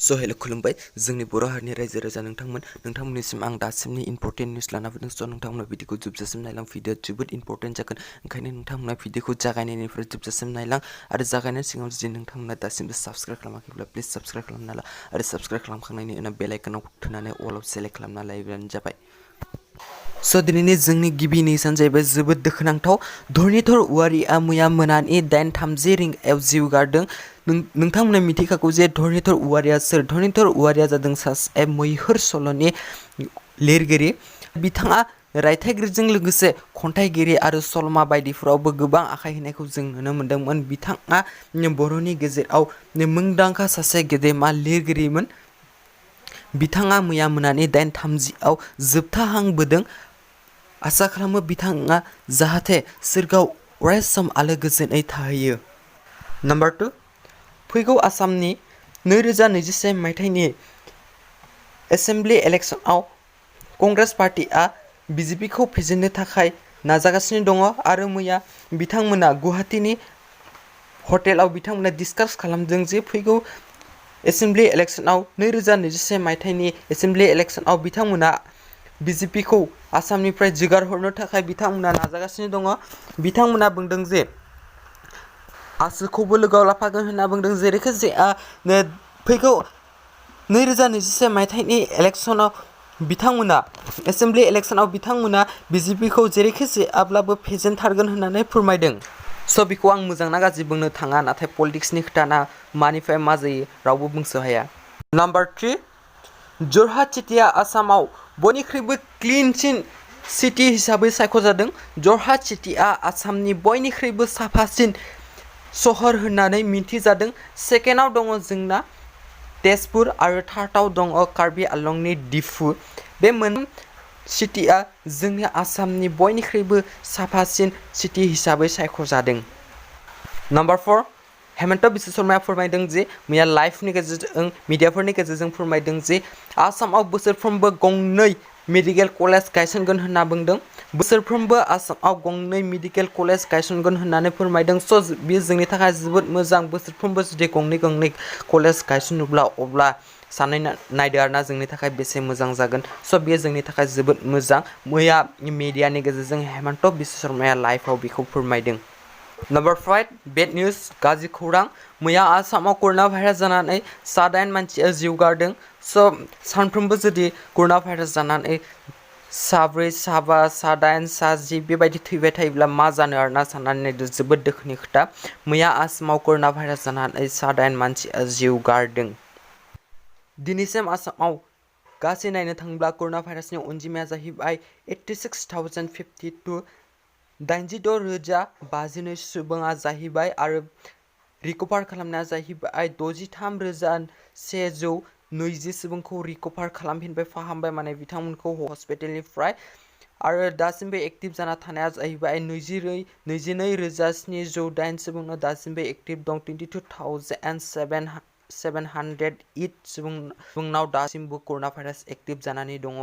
हेल' खुलुमबाय जोंनि बर' हारिनि रायजो राजा नोंथांमोननिसिम आं दासिमनि इम्पर्टेन्ट निउस लाना फैदों। नोंथांमोना भिडिअखौ जोबजासिम नायलां, भिडिअआ जोबोद इम्पर्टेन्ट जागोन। ओंखायनो नोंथांमोना भिडिअखौ जागायनायनिफ्राय जोबजासिम नायलां आरो जागायनायनि सिगाङाव जुदि नोंथांमोना दासिमबो साबस्क्राइब खालामाखैब्ला प्लिज साबस्क्राइब खालामना ला आरो साबस्क्राइब खालामखांनायनि उनाव बेल आइकनाव थुनानै अलाव सेलेक्ट खालामना लायोब्लानो जाबाय। दिनैनि जोंनि गिबि निउसानो जाहैबाय जोबोद दुखुनांथाव। धरनीधर औवारिया मैया मोनानि 8:30 रिंगायाव जिउ गारदों। नोंथांमोना मिथिखागौ जे धरनीधर औवारिया सोर। धरनीधर औवारिया जादों सासे मैहुर सल'नि लिरगिरि। बिथाङा रायथाइगिरिजों लोगोसे खन्थाइगिरि आरो सल'मा बायदिफोरावबो गोबां आखाइ होनायखौ जों नुनो मोन्दोंमोन। बिथाङा बर'नि गेजेराव मुंदांखा सासे गेदेमा लिरगिरिमोन। बिथाङा मैया मोनानि 8:30 जोबथाहांबोदों। आसा खालामो बिथाङा जाहाथे सोरगोआव अरायसम आलो गोजोनै थाहैयो। नम्बर 2, फैगौ आसामनि 2021 मायथाइनि एसेम्बलि इलेक्शनआव कंग्रेस पार्टीआ बिजेपिखौ फेजेननो थाखाय नाजागासिनो दङ आरो मैया बिथांमोना गुवाहाटीनि हटेलाव बिथांमोना डिस्कास खालामदों जे फैगौ एसेम्बलि इलेक्शनआव 2021 मायथाइनि एसेम्बलि इलेक्शनआव बिथांमोना बिजेपिखौ आसामनिफ्राय जोगारहरनो थाखाय बिथांमोना नाजागासिनो दङ। बिथांमोना बुंदों जे आसुखौबो लोगोआव लाफागोन होनना बुंदों। जेरैखिजाया फैगौ 2021 मायथाइनि इलेक्शनाव बिथांमोना एसेम्बलि इलेक्शनाव बिथांमोना बिजेपिखौ जेरैखिजायाब्लाबो फेजेनथारगोन होननानै फोरमायदों। बेखौ आं मोजां ना गाज्रि बुंनो थाङा, नाथाय पलिटिक्सनि खोथा ना, मानिफ्राय मा जायो रावबो बुंसो हाया। नम्बर 3, जरहाट सिटिया आसामाव बयनिख्रुइबो क्लिनसिन सिटी हिसाबै सायख'जादों। जरहाट सिटीआ आसामनि बयनिख्रुइबो साफासिन सहर होननानै मिथिजादों। सेकेन्डआव दङ जोंना तेजपुर आरो थार्डआव दङ कार्बि आंलंनि डिफु। बे मोनथाम सिटीआ जोंनि आसामनि बयनिख्रुइबो साफासिन सिटी हिसाबै सायख'जादों। नम्बर 4, हेमन्त बिश्व शर्माया फोरमायदों जे मैया लाइभनि गेजेरजों मिडियाफोरनि गेजेरजों फोरमायदों जे आसामाव बोसोरफ्रोमबो गंनै मेडिकेल कलेज गायसनगोन होनना बुंदों। बोसोरफ्रोमबो आसामाव गंनै मेडिकेल कलेज गायसनगोन होननानै फोरमायदों। बेयो जोंनि थाखाय जोबोद मोजां। बोसोरफ्रोमबो जुदि गंनै कलेज गायसनोब्ला अब्ला साननानै नायदो आरोना जोंनि थाखाय बेसे मोजां जागोन। बेयो जोंनि थाखाय जोबोद मोजां। मैया मिडियानि गेजेरजों हेमन्त बिश्व शर्माया लाइभआव बेखौ फोरमायदों। नम्बर 5, बेड निउज, गाज्रि खौरां। मैया आसामाव कर'ना भाइरास जानानै 9 मानसिया जिउ गारदों। सानफ्रोमबो जुदि कर'ना भाइरास जानानै 4, 5, 9, 10 बेबायदि थैबाय थायोब्ला मा जानो आरोना साननानै नायदो, जोबोद दुखुनि खोथा। मैया आसामाव कर'ना भाइरास जानानै 9 मानसिया जिउ गारदों। दिनैसिम आसामाव गासै नायनो थाङोब्ला कर'ना भाइरासनि अनजिमाया जाहैबाय 86,052, 86,052 सुबुङा जाहैबाय आरो रिकभार खालामनाया जाहैबाय 63,120 सुबुंखौ रिकभार खालामफिनबाय, फाहामबाय माने बिथांमोनखौ हस्पिटालनिफ्राय। आरो दासिमबो एक्टिभ जाना थानाया जाहैबाय 22,708 सुबुंनाव दासिमबो एक्टिभ दं। 22,708 सुबुंनाव दासिमबो कर'ना भाइरास एक्टिभ जानानै दङ।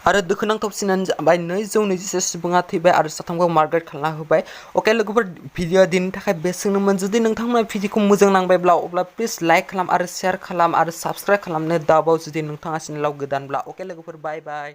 आरो दुखुनांथावसिनानो जाबाय 221 सुबुङा थैबाय आरो 3खौ मार्गारेट खालामना होबाय। अके लोगोफोर, भिडिअआ दिनैनि थाखाय बेसेनोमोन। जुदि नोंथांमोना भिडिअखौ मोजां नांबायब्ला अब्ला प्लिज लाइक खालाम आरो शेयार खालाम आरो साबस्क्राइब खालामनो दाबाव जुदि नोंथाङा चेनेलाव गोदानब्ला। अके लोगोफोर, बाय बाय।